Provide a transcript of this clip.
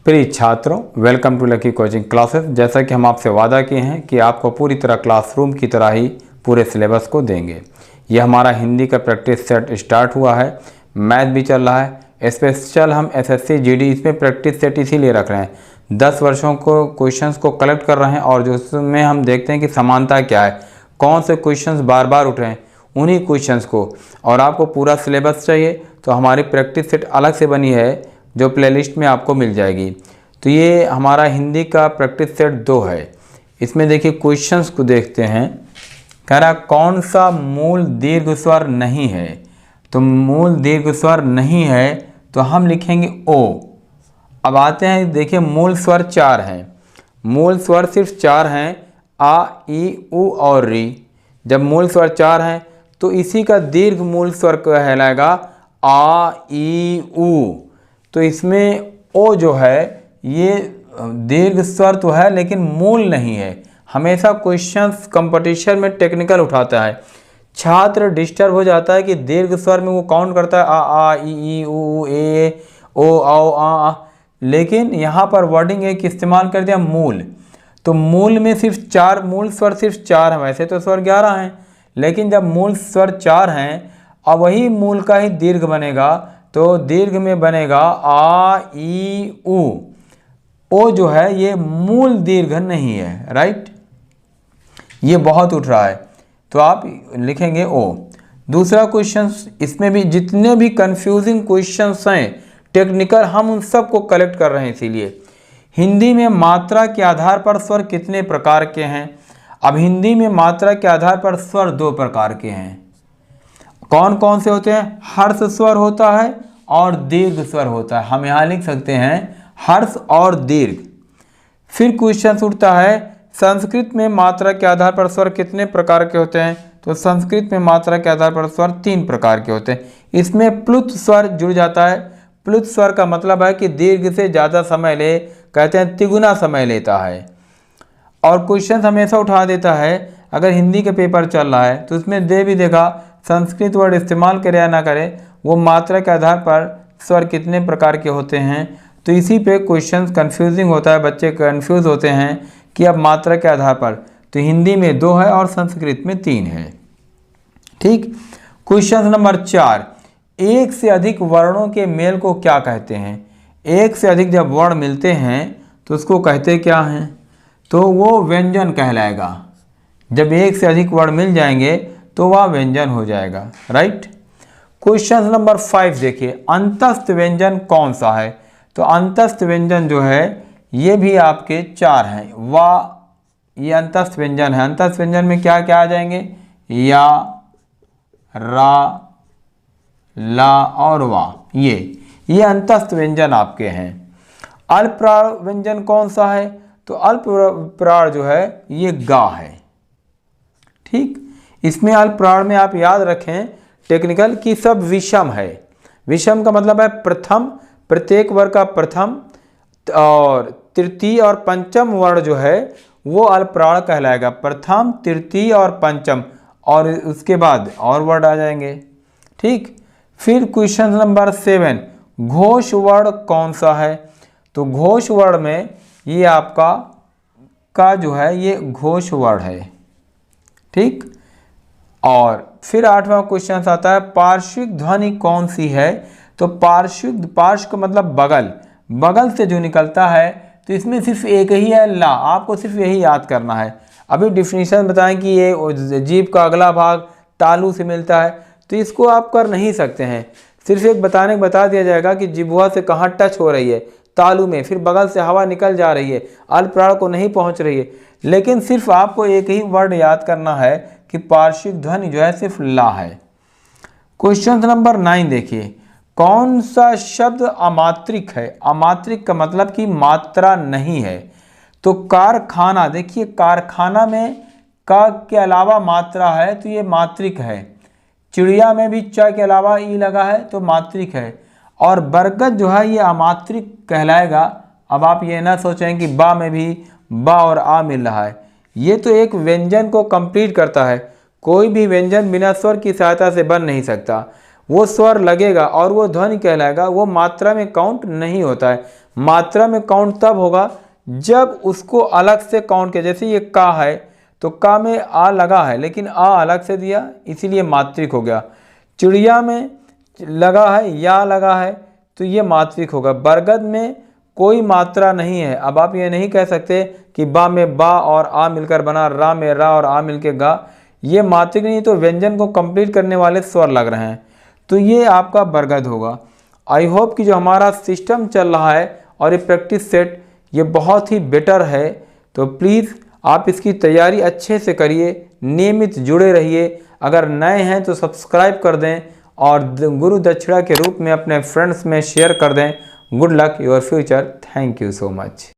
प्रिय छात्रों, welcome to Lucky coaching classes. जैसा कि हम आपसे वादा किए हैं कि आपको पूरी तरह क्लासरूम की तरह ही पूरे सिलेबस को देंगे। यह हमारा हिंदी का प्रैक्टिस सेट स्टार्ट हुआ है, मैथ भी चल रहा है। स्पेशल हम एसएससी जीडी इसमें प्रैक्टिस सेट इसीलिए रख रहे हैं। 10 वर्षों को क्वेश्चंस को कलेक्ट कर रहे हैं और जो उसमें हम देखते हैं कि समानता क्या है, कौन से क्वेश्चंस बार बार उठ रहे हैं, उन्हीं क्वेश्चंस को। और आपको पूरा सिलेबस चाहिए तो हमारी प्रैक्टिस सेट अलग से बनी है जो प्लेलिस्ट में आपको मिल जाएगी। तो ये हमारा हिंदी का प्रैक्टिस सेट 2 है। इसमें देखिए क्वेश्चंस को देखते हैं। कह रहा कौन सा मूल दीर्घ स्वर नहीं है, तो मूल दीर्घ स्वर नहीं है तो हम लिखेंगे ओ। अब आते हैं, देखिए मूल स्वर 4 हैं, मूल स्वर सिर्फ 4 हैं, आ ई उ और री। जब मूल स्वर 4 हैं तो इसी का दीर्घ मूल स्वर कहलाएगा आ ई उ। तो इसमें ओ जो है ये दीर्घ स्वर तो है लेकिन मूल नहीं है। हमेशा क्वेश्चंस कंपटीशन में टेक्निकल उठाता है, छात्र डिस्टर्ब हो जाता है कि दीर्घ स्वर में वो काउंट करता है आ ई उ ए ओ आओ आ, लेकिन यहाँ पर वर्डिंग एक इस्तेमाल कर दिया मूल। तो मूल में सिर्फ 4 मूल स्वर सिर्फ 4 हैं, वैसे तो स्वर 11 हैं, लेकिन जब मूल स्वर 4 हैं और वही मूल का ही दीर्घ बनेगा तो दीर्घ में बनेगा आ ई उ। ओ जो है ये मूल दीर्घ नहीं है, राइट। ये बहुत उठ रहा है तो आप लिखेंगे ओ। दूसरा क्वेश्चन, इसमें भी जितने भी कंफ्यूजिंग क्वेश्चंस हैं टेक्निकल, हम उन सब को कलेक्ट कर रहे हैं। इसीलिए हिंदी में मात्रा के आधार पर स्वर कितने प्रकार के हैं। अब हिंदी में मात्रा के आधार पर स्वर 2 प्रकार के हैं। कौन कौन से होते हैं? हर्ष स्वर होता है और दीर्घ स्वर होता है। हम यहाँ लिख सकते हैं हर्ष और दीर्घ। फिर क्वेश्चन उठता है संस्कृत में मात्रा के आधार पर स्वर कितने प्रकार के होते हैं, तो संस्कृत में मात्रा के आधार पर स्वर 3 प्रकार के होते हैं। इसमें प्लुत स्वर जुड़ जाता है। प्लुत स्वर का मतलब है कि दीर्घ से ज़्यादा समय ले, कहते हैं तिगुना समय लेता है। और क्वेश्चन हमेशा उठा देता है, अगर हिंदी के पेपर चल रहा है तो उसमें दे भी देगा संस्कृत वर्ड इस्तेमाल करे या ना करे, वो मात्रा के आधार पर स्वर कितने प्रकार के होते हैं। तो इसी पे क्वेश्चन कंफ्यूजिंग होता है, बच्चे कंफ्यूज होते हैं कि अब मात्रा के आधार पर, तो हिंदी में 2 है और संस्कृत में 3 है। ठीक। क्वेश्चन नंबर 4, एक से अधिक वर्णों के मेल को क्या कहते हैं। एक से अधिक जब वर्ण मिलते हैं तो उसको कहते क्या हैं, तो वो व्यंजन कहलाएगा। जब एक से अधिक वर्ण मिल जाएंगे तो वह व्यंजन हो जाएगा, राइट। क्वेश्चन नंबर 5 देखिए, अंतस्थ व्यंजन कौन सा है, तो अंतस्थ व्यंजन जो है ये भी आपके 4 हैं। वाह, ये अंतस्थ व्यंजन है। अंतस्थ व्यंजन में क्या क्या आ जाएंगे, या, रा, ला और वाह, ये अंतस्थ व्यंजन आपके हैं। अल्पप्राण व्यंजन कौन सा है, तो अल्पप्राण जो है ये गा है। ठीक। इसमें अल्पप्राण में आप याद रखें टेक्निकल की सब विषम है। विषम का मतलब है प्रथम, प्रत्येक वर्ग का प्रथम और तृतीय और पंचम वर्ण जो है वो अल्पप्राण कहलाएगा। प्रथम, तृतीय और पंचम, और उसके बाद और वर्ण आ जाएंगे। ठीक। फिर क्वेश्चन नंबर 7, घोष वर्ण कौन सा है, तो घोष वर्ण में ये आपका जो है ये घोष वर्ण है। ठीक। और फिर 8वां क्वेश्चन आता है पार्श्विक ध्वनि कौन सी है, तो पार्श्विक, पार्श्व का मतलब बगल, बगल से जो निकलता है, तो इसमें सिर्फ एक ही है ला। आपको सिर्फ यही याद करना है। अभी डिफिनीशन बताएं कि ये जीभ का अगला भाग तालू से मिलता है, तो इसको आप कर नहीं सकते हैं। सिर्फ एक बताने बता दिया जाएगा कि जिह्वा से कहाँ टच हो रही है, तालू में, फिर बगल से हवा निकल जा रही है, अल्पप्राण को नहीं पहुँच रही है। लेकिन सिर्फ आपको एक ही वर्ड याद करना है कि पार्श्विक ध्वनि जो है सिर्फ ला है। क्वेश्चन नंबर 9 देखिए, कौन सा शब्द अमात्रिक है। अमात्रिक का मतलब कि मात्रा नहीं है, तो कारखाना, देखिए कारखाना में का के अलावा मात्रा है तो ये मात्रिक है। चिड़िया में भी च के अलावा ई लगा है तो मात्रिक है। और बरगद जो है ये अमात्रिक कहलाएगा। अब आप ये ना सोचें कि बा में भी बा और आ मिल रहा है, ये तो एक व्यंजन को कंप्लीट करता है। कोई भी व्यंजन बिना स्वर की सहायता से बन नहीं सकता। वो स्वर लगेगा और वो ध्वनि कहलाएगा, वो मात्रा में काउंट नहीं होता है। मात्रा में काउंट तब होगा जब उसको अलग से काउंट किया। जैसे ये का है तो का में आ लगा है लेकिन आ अलग से दिया इसीलिए मात्रिक हो गया। चिड़िया में लगा है या लगा है तो ये मात्रिक होगा। बरगद में कोई मात्रा नहीं है। अब आप ये नहीं कह सकते कि बा में बा और आ मिलकर बना, रा में रा और आ मिलकर गा, ये मात्रिक नहीं, तो व्यंजन को कंप्लीट करने वाले स्वर लग रहे हैं, तो ये आपका बरगद होगा। आई होप कि जो हमारा सिस्टम चल रहा है और ये प्रैक्टिस सेट ये बहुत ही बेटर है, तो प्लीज़ आप इसकी तैयारी अच्छे से करिए, नियमित जुड़े रहिए। अगर नए हैं तो सब्सक्राइब कर दें और गुरु दक्षिणा के रूप में अपने फ्रेंड्स में शेयर कर दें। Good luck your future. Thank you so much.